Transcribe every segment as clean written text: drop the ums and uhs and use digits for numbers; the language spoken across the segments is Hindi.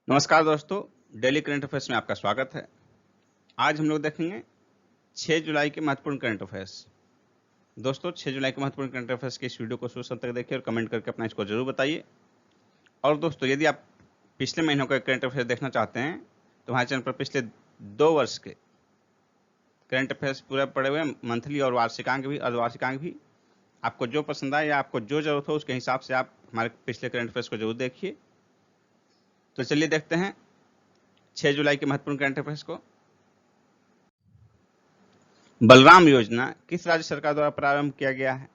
नमस्कार दोस्तों, डेली करंट अफेयर्स में आपका स्वागत है। आज हम लोग देखेंगे 6 जुलाई के महत्वपूर्ण करंट अफेयर्स। दोस्तों, 6 जुलाई के महत्वपूर्ण करंट अफेयर्स की इस वीडियो को शुरू से अंत तक देखिए और कमेंट करके अपना इसको जरूर बताइए। और दोस्तों, यदि आप पिछले महीनों का करंट अफेयर्स देखना चाहते हैं तो हमारे चैनल पर पिछले 2 वर्ष के करंट अफेयर्स पूरे पड़े हुए हैं, मंथली और वार्षिकांक भी, अर्धवार्षिकांक भी। आपको जो पसंद आए या आपको जो जरूरत हो उसके हिसाब से आप हमारे पिछले करंट अफेयर्स को जरूर देखिए। तो चलिए देखते हैं 6 जुलाई के महत्वपूर्ण करंट अफेयर्स को। बलराम योजना किस राज्य सरकार द्वारा प्रारंभ किया गया है?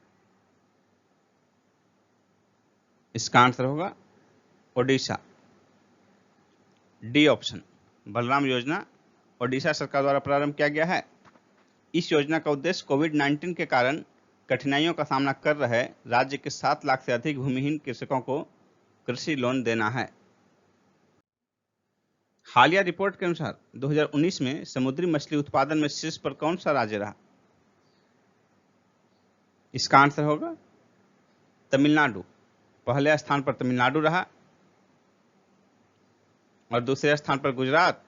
इसका आंसर होगा ओडिशा। डी ऑप्शन, बलराम योजना ओडिशा सरकार द्वारा प्रारंभ किया गया है। इस योजना का उद्देश्य कोविड-19 के कारण कठिनाइयों का सामना कर रहे राज्य के 7 लाख से अधिक भूमिहीन कृषकों को कृषि लोन देना है। हालिया रिपोर्ट के अनुसार 2019 में समुद्री मछली उत्पादन में शीर्ष पर कौन सा राज्य रहा? इसका आंसर होगा तमिलनाडु। पहले स्थान पर तमिलनाडु रहा और दूसरे स्थान पर गुजरात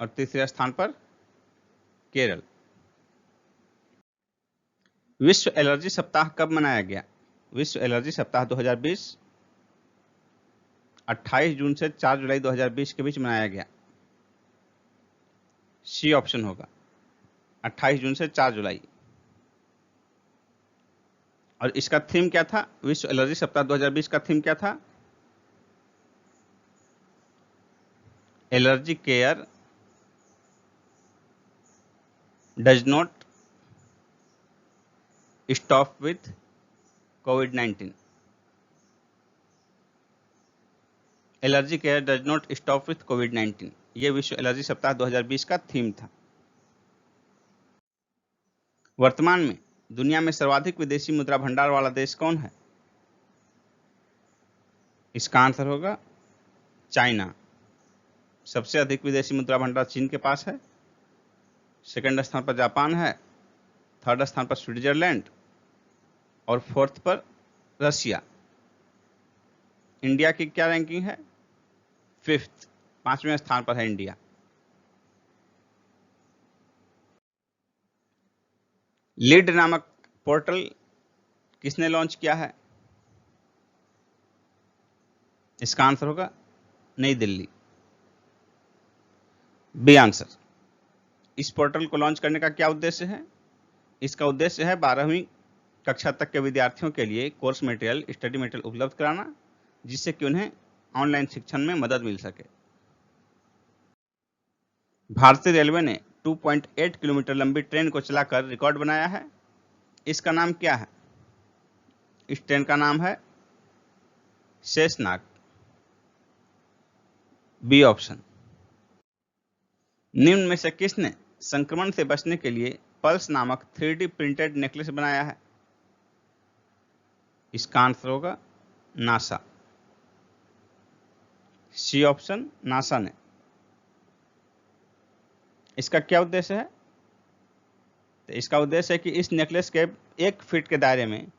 और तीसरे स्थान पर केरल। विश्व एलर्जी सप्ताह कब मनाया गया? विश्व एलर्जी सप्ताह 2020 28 जून से 4 जुलाई 2020 के बीच मनाया गया। सी ऑप्शन होगा 28 जून से 4 जुलाई। और इसका थीम क्या था? विश्व एलर्जी सप्ताह 2020 का थीम क्या था? Allergy care does not stop with कोविड-19। Allergy care does not stop with कोविड-19, ये विश्व एलर्जी सप्ताह 2020 का थीम था। वर्तमान में दुनिया में सर्वाधिक विदेशी मुद्रा भंडार वाला देश कौन है? इसका आंसर होगा चाइना। सबसे अधिक विदेशी मुद्रा भंडार चीन के पास है। सेकंड स्थान पर जापान है, थर्ड स्थान पर स्विट्जरलैंड और फोर्थ पर रशिया। इंडिया की क्या रैंकिंग है? 5th, 5वें स्थान पर है इंडिया। लीड नामक पोर्टल किसने लॉन्च किया है? इसका आंसर होगा नई दिल्ली। B answer. इस पोर्टल को लॉन्च करने का क्या उद्देश्य है? इसका उद्देश्य है 12वीं कक्षा तक के विद्यार्थियों के लिए कोर्स मटेरियल, स्टडी मटेरियल उपलब्ध कराना, जिससे कि उन्हें ऑनलाइन शिक्षण में मदद मिल सके। भारतीय रेलवे ने 2.8 किलोमीटर लंबी ट्रेन को चलाकर रिकॉर्ड बनाया है। इसका नाम क्या है? इस ट्रेन का नाम है शेषनाग। B option. निम्न में से किसने संक्रमण से बचने के लिए पल्स नामक 3D प्रिंटेड नेकलेस बनाया है? इसका आंसर होगा नासा। सी ऑप्शन, नासा ने। इसका क्या उद्देश्य है? तो इसका उद्देश्य है कि इस नेकलेस के 1 फीट के दायरे में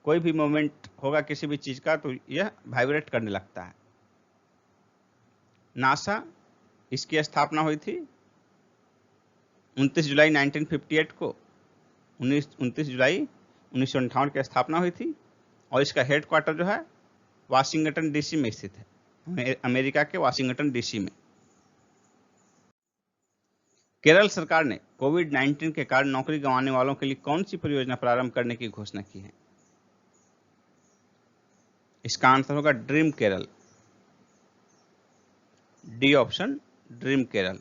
कोई भी मूवमेंट होगा किसी भी चीज का तो यह वाइब्रेट करने लगता है। नासा, इसकी स्थापना हुई थी 29 जुलाई 1958 को। 29 जुलाई 1958 की स्थापना हुई थी और इसका हेडक्वार्टर जो है वाशिंगटन डीसी में स्थित है, अमेरिका के वाशिंगटन डीसी में। केरल सरकार ने कोविड-19 के कारण नौकरी गंवाने वालों के लिए कौन सी परियोजना प्रारंभ करने की घोषणा की है? इसका आंसर होगा dream Kerala. D option, dream Kerala.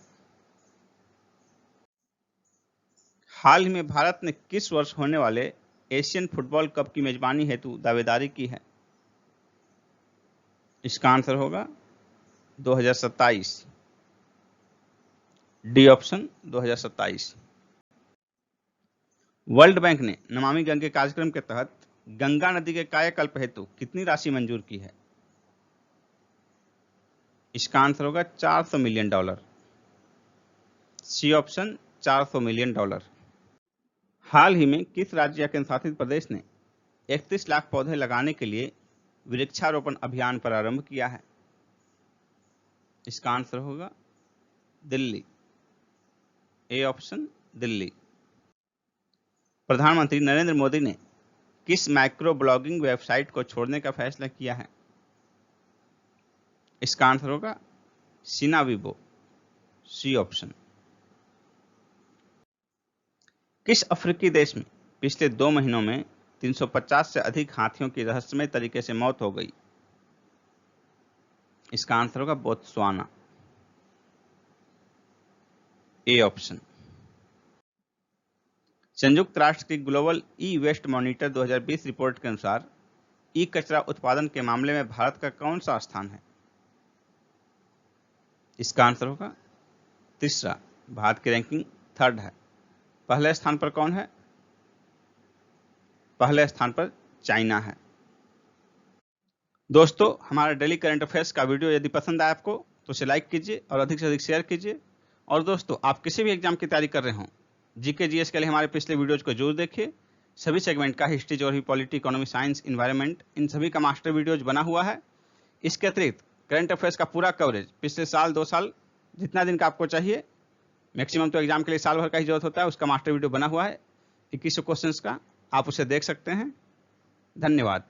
हाल ही में भारत ने किस वर्ष होने वाले एशियन फुटबॉल कप की मेजबानी हेतु दावेदारी की है? इसका आंसर होगा 2027। D option, 2027। वर्ल्ड बैंक ने नमामि गंगे कार्यक्रम के तहत गंगा नदी के कायाकल्प हेतु कितनी राशि मंजूर की है? इसका आंसर होगा $400 मिलियन। C option, $400 million. हाल ही में किस राज्य या केंद्रशासित प्रदेश ने 31 लाख पौधे लगाने के लिए वृक्षारोपण अभियान प्रारंभ किया है? इसका आंसर होगा दिल्ली, ए ऑप्शन दिल्ली। प्रधानमंत्री नरेंद्र मोदी ने किस माइक्रो ब्लॉगिंग वेबसाइट को छोड़ने का फैसला किया है? इसका आंसर होगा सिनाविबो, सी ऑप्शन। किस अफ्रीकी देश में पिछले 2 महीनों में 350 से अधिक हाथियों की रहस्यमय तरीके से मौत हो गई? इसका आंसर होगा बोत्सवाना, ए ऑप्शन। संयुक्त राष्ट्र की global E waste monitor 2020 report के अनुसार ई कचरा उत्पादन के मामले में भारत का कौन सा स्थान है? इसका आंसर होगा तीसरा, भारत की रैंकिंग 3rd है। पहले स्थान पर कौन है? पहले स्थान पर चाइना है। दोस्तों, हमारा डेली करंट अफेयर्स का वीडियो यदि पसंद आए आपको तो उसे लाइक कीजिए और अधिक से अधिक शेयर कीजिए। और दोस्तों, आप किसी भी एग्जाम की तैयारी कर रहे हो, जीके जीएस के लिए हमारे पिछले वीडियोज को जरूर देखिए। सभी सेगमेंट का history, geography, polity, economy, science, environment, इन सभी का मास्टर वीडियोज बना हुआ है। इसके अतिरिक्त करंट अफेयर्स का पूरा कवरेज पिछले साल 2 साल जितना दिन का आपको चाहिए, मैक्सिमम तो एग्जाम के लिए साल भर का ही जरूरत होता है, उसका मास्टर वीडियो बना हुआ है 2100 क्वेश्चंस का, आप उसे देख सकते हैं। धन्यवाद।